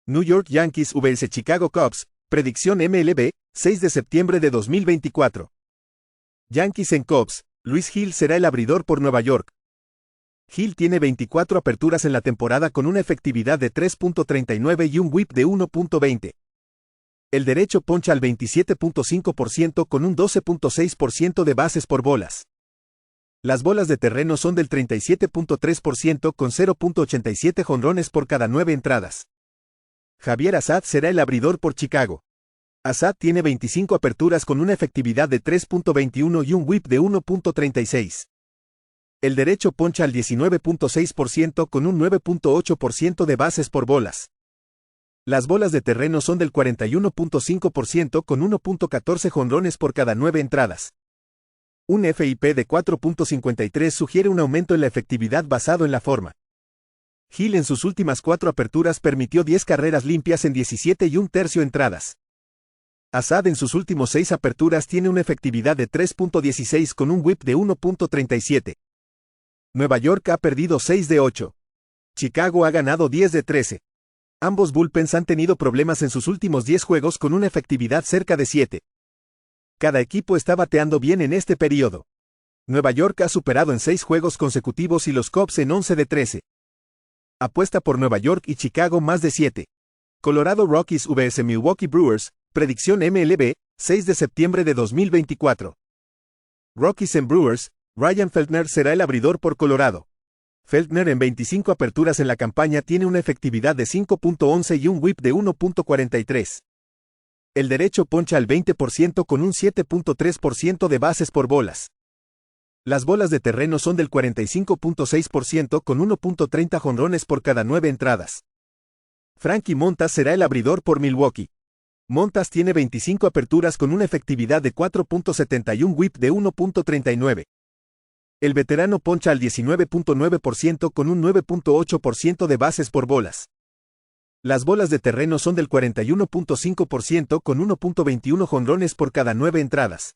New York Yankees vs Chicago Cubs, predicción MLB, 6 de septiembre de 2024. Yankees en Cubs, Luis Gil será el abridor por Nueva York. Gil tiene 24 aperturas en la temporada con una efectividad de 3.39 y un whip de 1.20. El derecho poncha al 27.5% con un 12.6% de bases por bolas. Las bolas de terreno son del 37.3% con 0.87 jonrones por cada 9 entradas. Javier Assad será el abridor por Chicago. Assad tiene 25 aperturas con una efectividad de 3.21 y un whip de 1.36. El derecho poncha al 19.6% con un 9.8% de bases por bolas. Las bolas de terreno son del 41.5% con 1.14 jonrones por cada 9 entradas. Un FIP de 4.53 sugiere un aumento en la efectividad basado en la forma. Gil en sus últimas 4 aperturas permitió 10 carreras limpias en 17 y un tercio entradas. Assad en sus últimos 6 aperturas tiene una efectividad de 3.16 con un whip de 1.37. Nueva York ha perdido 6 de 8. Chicago ha ganado 10 de 13. Ambos bullpens han tenido problemas en sus últimos 10 juegos con una efectividad cerca de 7. Cada equipo está bateando bien en este periodo. Nueva York ha superado en 6 juegos consecutivos y los Cubs en 11 de 13. Apuesta por Nueva York y Chicago más de 7. Colorado Rockies vs Milwaukee Brewers, predicción MLB, 6 de septiembre de 2024. Rockies en Brewers, Ryan Feltner será el abridor por Colorado. Feltner en 25 aperturas en la campaña tiene una efectividad de 5.11 y un whip de 1.43. El derecho poncha al 20% con un 7.3% de bases por bolas. Las bolas de terreno son del 45.6% con 1.30 jonrones por cada 9 entradas. Frankie Montas será el abridor por Milwaukee. Montas tiene 25 aperturas con una efectividad de 4.70 y un whip de 1.39. El veterano poncha al 19.9% con un 9.8% de bases por bolas. Las bolas de terreno son del 41.5% con 1.21 jonrones por cada 9 entradas.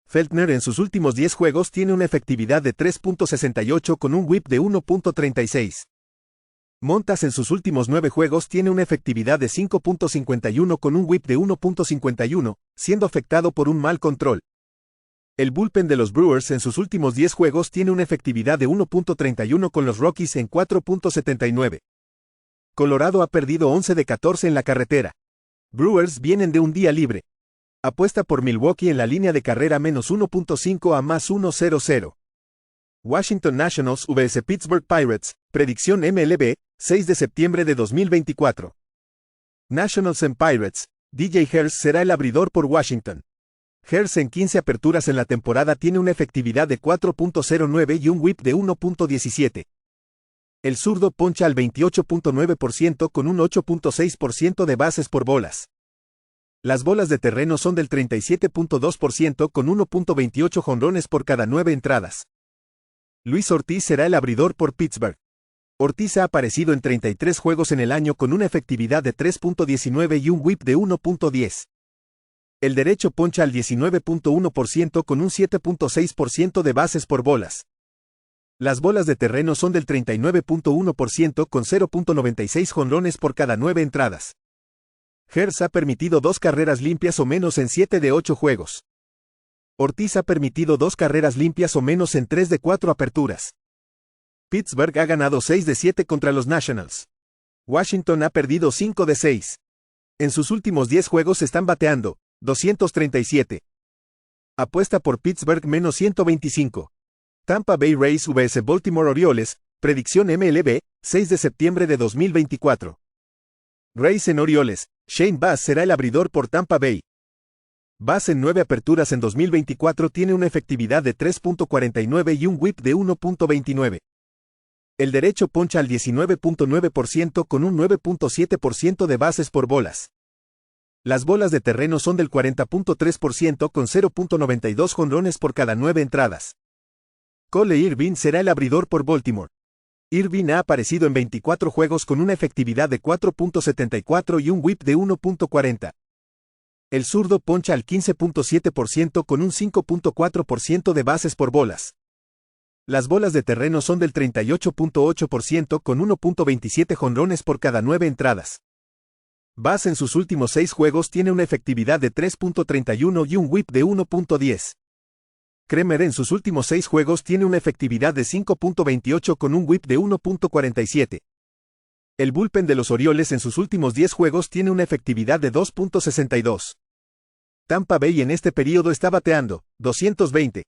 Feltner en sus últimos 10 juegos tiene una efectividad de 3.68 con un whip de 1.36. Montas en sus últimos 9 juegos tiene una efectividad de 5.51 con un whip de 1.51, siendo afectado por un mal control. El bullpen de los Brewers en sus últimos 10 juegos tiene una efectividad de 1.31 con los Rockies en 4.79. Colorado ha perdido 11 de 14 en la carretera. Brewers vienen de un día libre. Apuesta por Milwaukee en la línea de carrera menos 1.5 a más 1.00. Washington Nationals vs Pittsburgh Pirates, predicción MLB, 6 de septiembre de 2024. Nationals en Pirates, DJ Herz será el abridor por Washington. Herz en 15 aperturas en la temporada tiene una efectividad de 4.09 y un whip de 1.17. El zurdo poncha al 28.9% con un 8.6% de bases por bolas. Las bolas de terreno son del 37.2% con 1.28 jonrones por cada 9 entradas. Luis Ortiz será el abridor por Pittsburgh. Ortiz ha aparecido en 33 juegos en el año con una efectividad de 3.19 y un whip de 1.10. El derecho poncha al 19.1% con un 7.6% de bases por bolas. Las bolas de terreno son del 39.1% con 0.96 jonrones por cada 9 entradas. Herz ha permitido 2 carreras limpias o menos en 7 de 8 juegos. Ortiz ha permitido 2 carreras limpias o menos en 3 de 4 aperturas. Pittsburgh ha ganado 6 de 7 contra los Nationals. Washington ha perdido 5 de 6. En sus últimos 10 juegos están bateando 237. Apuesta por Pittsburgh menos 125. Tampa Bay Rays vs Baltimore Orioles, predicción MLB, 6 de septiembre de 2024. Rays en Orioles, Shane Baz será el abridor por Tampa Bay. Baz en 9 aperturas en 2024 tiene una efectividad de 3.49 y un whip de 1.29. El derecho poncha al 19.9% con un 9.7% de bases por bolas. Las bolas de terreno son del 40.3% con 0.92 jonrones por cada 9 entradas. Cole Irvin será el abridor por Baltimore. Irvin ha aparecido en 24 juegos con una efectividad de 4.74 y un whip de 1.40. El zurdo poncha al 15.7% con un 5.4% de bases por bolas. Las bolas de terreno son del 38.8% con 1.27 jonrones por cada 9 entradas. Bass en sus últimos 6 juegos tiene una efectividad de 3.31 y un whip de 1.10. Kremer en sus últimos 6 juegos tiene una efectividad de 5.28 con un whip de 1.47. El bullpen de los Orioles en sus últimos 10 juegos tiene una efectividad de 2.62. Tampa Bay en este período está bateando 220.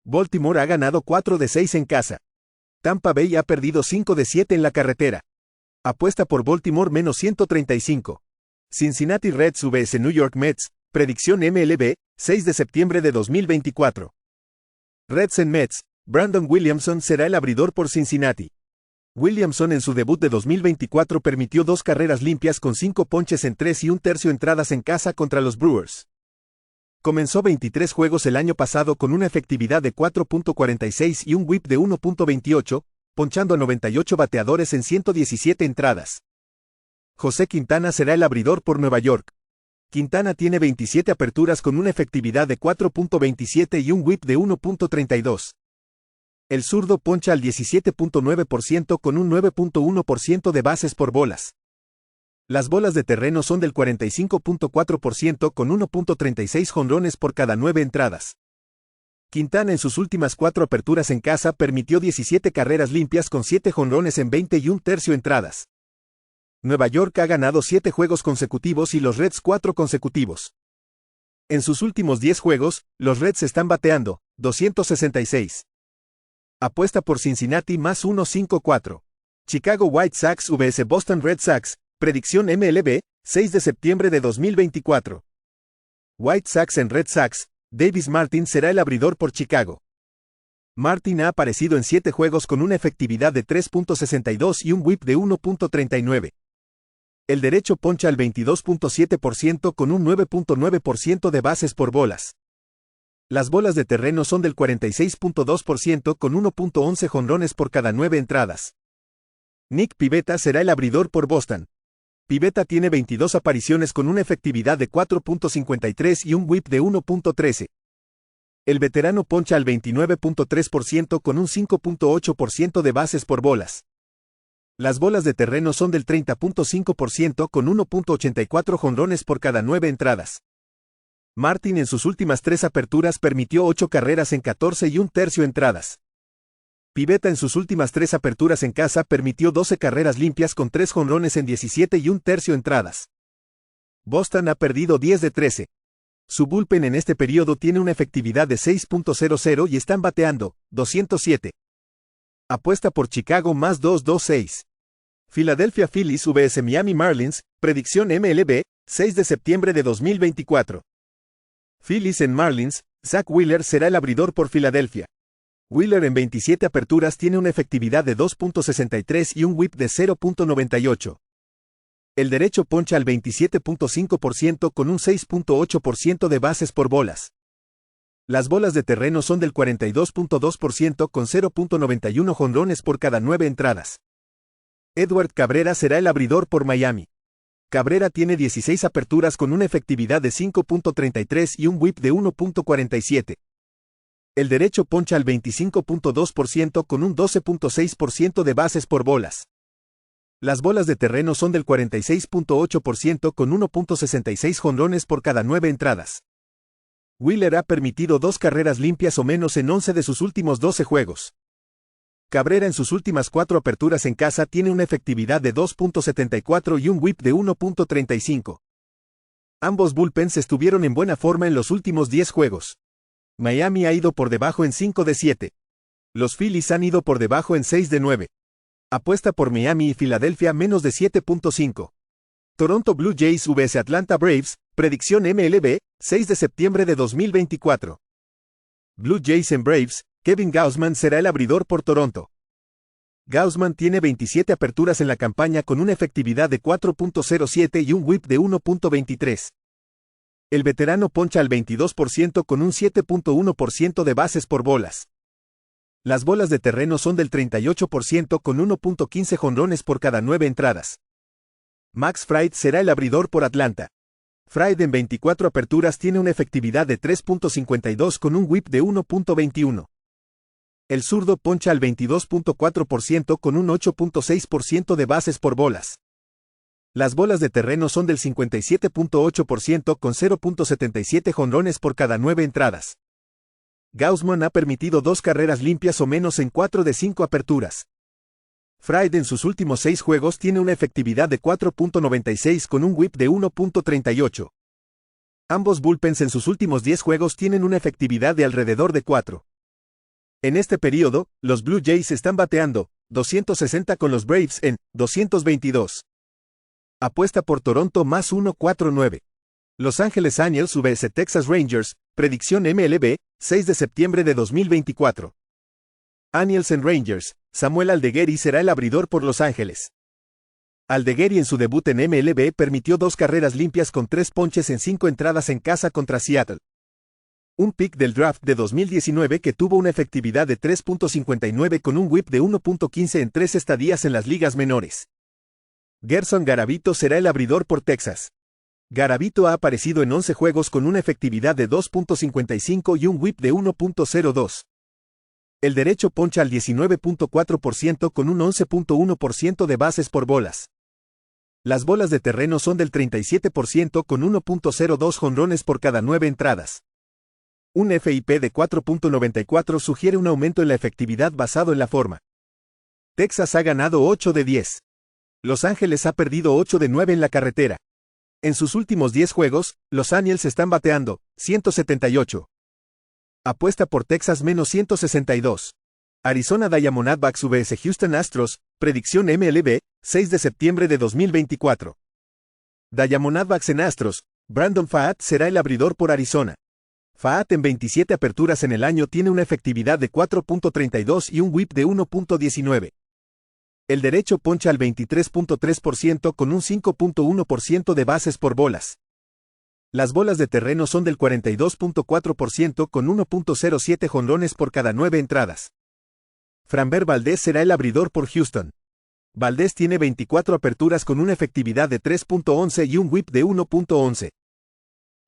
Baltimore ha ganado 4 de 6 en casa. Tampa Bay ha perdido 5 de 7 en la carretera. Apuesta por Baltimore menos 135. Cincinnati Reds vs New York Mets, predicción MLB, 6 de septiembre de 2024. Reds en Mets, Brandon Williamson será el abridor por Cincinnati. Williamson en su debut de 2024 permitió 2 carreras limpias con 5 ponches en 3 y un tercio entradas en casa contra los Brewers. Comenzó 23 juegos el año pasado con una efectividad de 4.46 y un whip de 1.28, ponchando a 98 bateadores en 117 entradas. José Quintana será el abridor por Nueva York. Quintana tiene 27 aperturas con una efectividad de 4.27 y un whip de 1.32. El zurdo poncha al 17.9% con un 9.1% de bases por bolas. Las bolas de terreno son del 45.4% con 1.36 jonrones por cada 9 entradas. Quintana en sus últimas 4 aperturas en casa permitió 17 carreras limpias con 7 jonrones en 20 y un tercio entradas. Nueva York ha ganado 7 juegos consecutivos y los Reds 4 consecutivos. En sus últimos 10 juegos, los Reds están bateando 266. Apuesta por Cincinnati más 1.54. Chicago White Sox vs Boston Red Sox, predicción MLB, 6 de septiembre de 2024. White Sox en Red Sox, Davis Martin será el abridor por Chicago. Martin ha aparecido en 7 juegos con una efectividad de 3.62 y un whip de 1.39. El derecho poncha al 22.7% con un 9.9% de bases por bolas. Las bolas de terreno son del 46.2% con 1.11 jonrones por cada 9 entradas. Nick Pivetta será el abridor por Boston. Pivetta tiene 22 apariciones con una efectividad de 4.53 y un whip de 1.13. El veterano poncha al 29.3% con un 5.8% de bases por bolas. Las bolas de terreno son del 30.5% con 1.84 jonrones por cada 9 entradas. Martin en sus últimas 3 aperturas permitió 8 carreras en 14 y un tercio entradas. Pivetta en sus últimas 3 aperturas en casa permitió 12 carreras limpias con 3 jonrones en 17 y un tercio entradas. Boston ha perdido 10 de 13. Su bullpen en este periodo tiene una efectividad de 6.00 y están bateando 207. Apuesta por Chicago más 2.26. Philadelphia Phillies vs Miami Marlins, predicción MLB, 6 de septiembre de 2024. Phillies en Marlins, Zach Wheeler será el abridor por Filadelfia. Wheeler en 27 aperturas tiene una efectividad de 2.63 y un whip de 0.98. El derecho poncha al 27.5% con un 6.8% de bases por bolas. Las bolas de terreno son del 42.2% con 0.91 jonrones por cada 9 entradas. Edward Cabrera será el abridor por Miami. Cabrera tiene 16 aperturas con una efectividad de 5.33 y un whip de 1.47. El derecho poncha al 25.2% con un 12.6% de bases por bolas. Las bolas de terreno son del 46.8% con 1.66 jonrones por cada 9 entradas. Wheeler ha permitido 2 carreras limpias o menos en 11 de sus últimos 12 juegos. Cabrera en sus últimas 4 aperturas en casa tiene una efectividad de 2.74 y un whip de 1.35. Ambos bullpens estuvieron en buena forma en los últimos 10 juegos. Miami ha ido por debajo en 5 de 7. Los Phillies han ido por debajo en 6 de 9. Apuesta por Miami y Filadelfia menos de 7.5. Toronto Blue Jays vs Atlanta Braves, predicción MLB, 6 de septiembre de 2024. Blue Jays en Braves, Kevin Gausman será el abridor por Toronto. Gausman tiene 27 aperturas en la campaña con una efectividad de 4.07 y un whip de 1.23. El veterano poncha al 22% con un 7.1% de bases por bolas. Las bolas de terreno son del 38% con 1.15 jonrones por cada 9 entradas. Max Fried será el abridor por Atlanta. Fried en 24 aperturas tiene una efectividad de 3.52 con un whip de 1.21. El zurdo poncha al 22.4% con un 8.6% de bases por bolas. Las bolas de terreno son del 57.8% con 0.77 jonrones por cada 9 entradas. Gausman ha permitido 2 carreras limpias o menos en 4 de 5 aperturas. Fried en sus últimos 6 juegos tiene una efectividad de 4.96 con un whip de 1.38. Ambos bullpens en sus últimos 10 juegos tienen una efectividad de alrededor de 4. En este periodo, los Blue Jays están bateando 260 con los Braves en 222. Apuesta por Toronto más 1.49. Los Ángeles Angels vs Texas Rangers, predicción MLB, 6 de septiembre de 2024. Angels en Rangers, Samuel Aldeguerri será el abridor por Los Ángeles. Aldeguerri en su debut en MLB permitió 2 carreras limpias con 3 ponches en 5 entradas en casa contra Seattle. Un pick del draft de 2019 que tuvo una efectividad de 3.59 con un whip de 1.15 en 3 estadías en las ligas menores. Gerson Garavito será el abridor por Texas. Garavito ha aparecido en 11 juegos con una efectividad de 2.55 y un whip de 1.02. El derecho poncha al 19.4% con un 11.1% de bases por bolas. Las bolas de terreno son del 37% con 1.02 jonrones por cada 9 entradas. Un FIP de 4.94 sugiere un aumento en la efectividad basado en la forma. Texas ha ganado 8 de 10. Los Ángeles ha perdido 8 de 9 en la carretera. En sus últimos 10 juegos, los Angels están bateando 178. Apuesta por Texas menos 162. Arizona Diamondbacks vs Houston Astros, predicción MLB, 6 de septiembre de 2024. Diamondbacks en Astros, Brandon Pfaadt será el abridor por Arizona. Pfaadt en 27 aperturas en el año tiene una efectividad de 4.32 y un whip de 1.19. El derecho poncha al 23.3% con un 5.1% de bases por bolas. Las bolas de terreno son del 42.4% con 1.07 jonrones por cada 9 entradas. Framber Valdez será el abridor por Houston. Valdez tiene 24 aperturas con una efectividad de 3.11 y un whip de 1.11.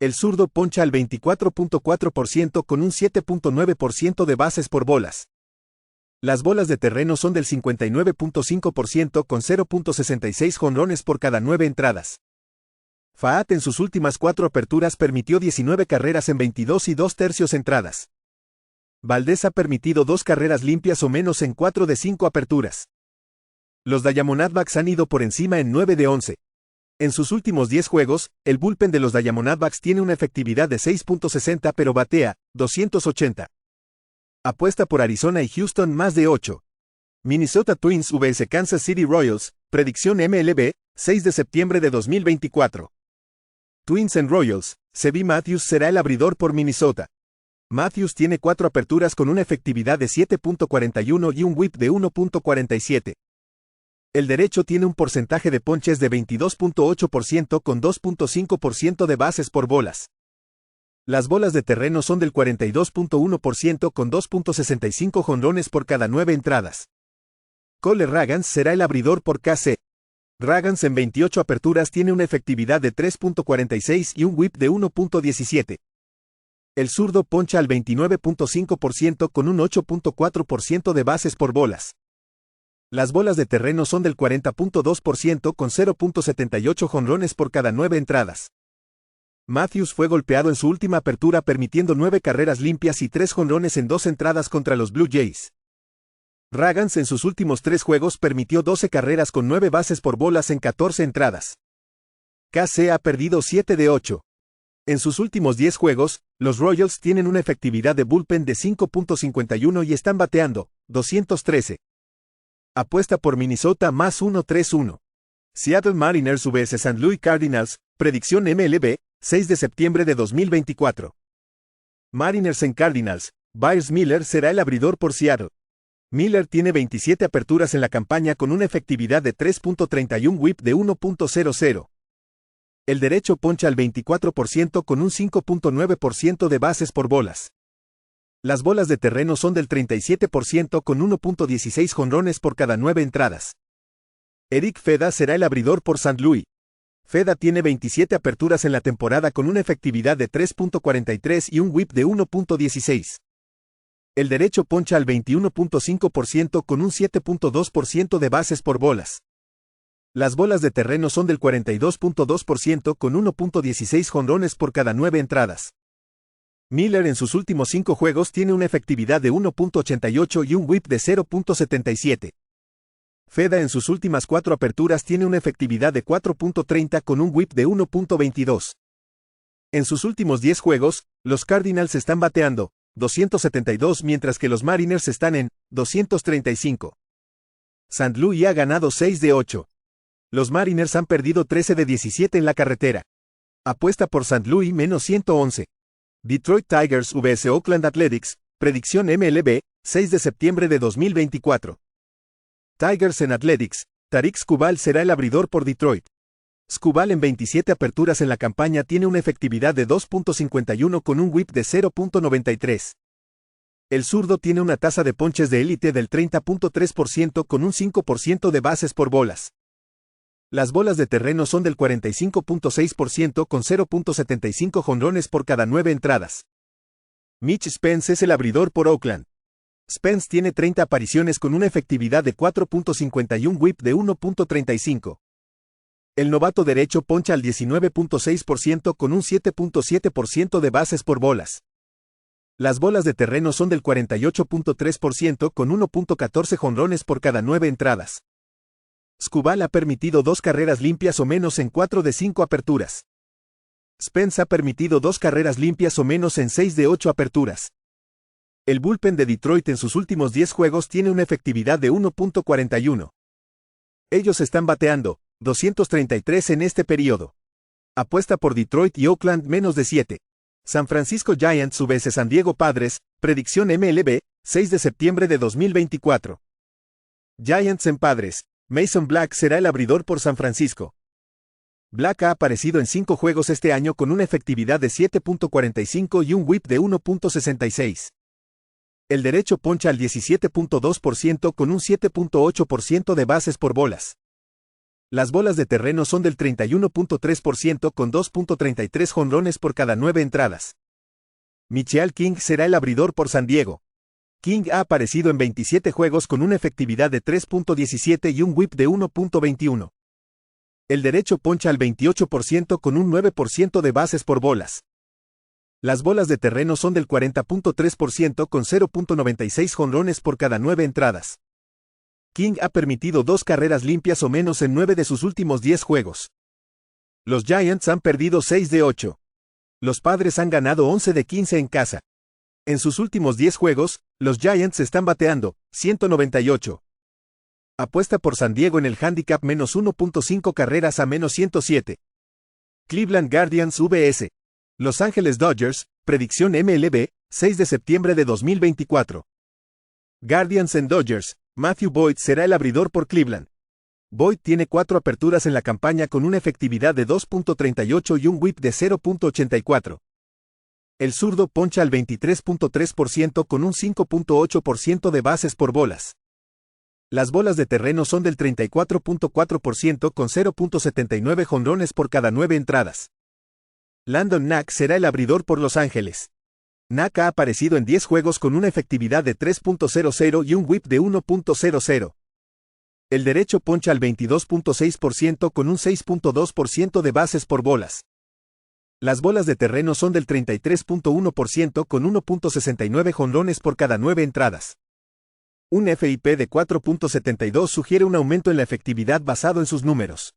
El zurdo poncha al 24.4% con un 7.9% de bases por bolas. Las bolas de terreno son del 59.5% con 0.66 jonrones por cada 9 entradas. Pfaadt en sus últimas 4 aperturas permitió 19 carreras en 22 y 2/3 entradas. Valdez ha permitido 2 carreras limpias o menos en 4 de 5 aperturas. Los Diamondbacks han ido por encima en 9 de 11. En sus últimos 10 juegos, el bullpen de los Diamondbacks tiene una efectividad de 6.60 pero batea 280. Apuesta por Arizona y Houston más de 8. Minnesota Twins vs Kansas City Royals, predicción MLB, 6 de septiembre de 2024. Twins en Royals, Seby Matthews será el abridor por Minnesota. Matthews tiene 4 aperturas con una efectividad de 7.41 y un whip de 1.47. El derecho tiene un porcentaje de ponches de 22.8% con 2.5% de bases por bolas. Las bolas de terreno son del 42.1% con 2.65 jonrones por cada 9 entradas. Cole Ragans será el abridor por KC. Ragans en 28 aperturas tiene una efectividad de 3.46 y un whip de 1.17. El zurdo poncha al 29.5% con un 8.4% de bases por bolas. Las bolas de terreno son del 40.2% con 0.78 jonrones por cada 9 entradas. Matthews fue golpeado en su última apertura permitiendo 9 carreras limpias y 3 jonrones en 2 entradas contra los Blue Jays. Ragans en sus últimos 3 juegos permitió 12 carreras con 9 bases por bolas en 14 entradas. KC ha perdido 7 de 8. En sus últimos 10 juegos, los Royals tienen una efectividad de bullpen de 5.51 y están bateando 213. Apuesta por Minnesota más 1.31. Seattle Mariners vs St. Louis Cardinals, predicción MLB, 6 de septiembre de 2024. Mariners en Cardinals, Byers Miller será el abridor por Seattle. Miller tiene 27 aperturas en la campaña con una efectividad de 3.31 whip de 1.00. El derecho poncha al 24% con un 5.9% de bases por bolas. Las bolas de terreno son del 37% con 1.16 jonrones por cada 9 entradas. Eric Feda será el abridor por St. Louis. Feda tiene 27 aperturas en la temporada con una efectividad de 3.43 y un whip de 1.16. El derecho poncha al 21.5% con un 7.2% de bases por bolas. Las bolas de terreno son del 42.2% con 1.16 jonrones por cada 9 entradas. Miller en sus últimos 5 juegos tiene una efectividad de 1.88 y un whip de 0.77. Feda en sus últimas 4 aperturas tiene una efectividad de 4.30 con un whip de 1.22. En sus últimos 10 juegos, los Cardinals están bateando 272 mientras que los Mariners están en 235. St. Louis ha ganado 6 de 8. Los Mariners han perdido 13 de 17 en la carretera. Apuesta por St. Louis menos 111. Detroit Tigers vs Oakland Athletics, predicción MLB, 6 de septiembre de 2024. Tigers en Athletics, Tarik Skubal será el abridor por Detroit. Skubal en 27 aperturas en la campaña tiene una efectividad de 2.51 con un whip de 0.93. El zurdo tiene una tasa de ponches de élite del 30.3% con un 5% de bases por bolas. Las bolas de terreno son del 45.6% con 0.75 jonrones por cada 9 entradas. Mitch Spence es el abridor por Oakland. Spence tiene 30 apariciones con una efectividad de 4.51 whip de 1.35. El novato derecho poncha al 19.6% con un 7.7% de bases por bolas. Las bolas de terreno son del 48.3% con 1.14 jonrones por cada 9 entradas. Skubal ha permitido 2 carreras limpias o menos en 4 de 5 aperturas. Spence ha permitido 2 carreras limpias o menos en 6 de 8 aperturas. El bullpen de Detroit en sus últimos 10 juegos tiene una efectividad de 1.41. Ellos están bateando 233 en este periodo. Apuesta por Detroit y Oakland menos de 7. San Francisco Giants vs San Diego Padres, predicción MLB, 6 de septiembre de 2024. Giants en Padres. Mason Black será el abridor por San Francisco. Black ha aparecido en 5 juegos este año con una efectividad de 7.45 y un whip de 1.66. El derecho poncha al 17.2% con un 7.8% de bases por bolas. Las bolas de terreno son del 31.3% con 2.33 jonrones por cada 9 entradas. Michael King será el abridor por San Diego. King ha aparecido en 27 juegos con una efectividad de 3.17 y un whip de 1.21. El derecho poncha al 28% con un 9% de bases por bolas. Las bolas de terreno son del 40.3% con 0.96 jonrones por cada 9 entradas. King ha permitido 2 carreras limpias o menos en 9 de sus últimos 10 juegos. Los Giants han perdido 6 de 8. Los Padres han ganado 11 de 15 en casa. En sus últimos 10 juegos, los Giants están bateando 198. Apuesta por San Diego en el handicap menos 1.5 carreras a menos 107. Cleveland Guardians vs Los Ángeles Dodgers, predicción MLB, 6 de septiembre de 2024. Guardians en Dodgers, Matthew Boyd será el abridor por Cleveland. Boyd tiene 4 aperturas en la campaña con una efectividad de 2.38 y un whip de 0.84. El zurdo poncha al 23.3% con un 5.8% de bases por bolas. Las bolas de terreno son del 34.4% con 0.79 jonrones por cada 9 entradas. Landon Knack será el abridor por Los Ángeles. Knack ha aparecido en 10 juegos con una efectividad de 3.00 y un whip de 1.00. El derecho poncha al 22.6% con un 6.2% de bases por bolas. Las bolas de terreno son del 33.1% con 1.69 jonrones por cada 9 entradas. Un FIP de 4.72 sugiere un aumento en la efectividad basado en sus números.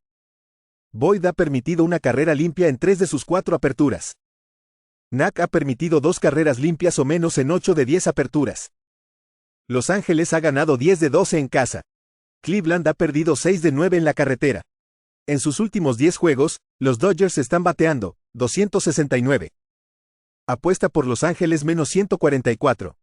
Boyd ha permitido una carrera limpia en 3 de sus 4 aperturas. Knack ha permitido 2 carreras limpias o menos en 8 de 10 aperturas. Los Ángeles ha ganado 10 de 12 en casa. Cleveland ha perdido 6 de 9 en la carretera. En sus últimos 10 juegos, los Dodgers están bateando 269. Apuesta por Los Ángeles menos 144.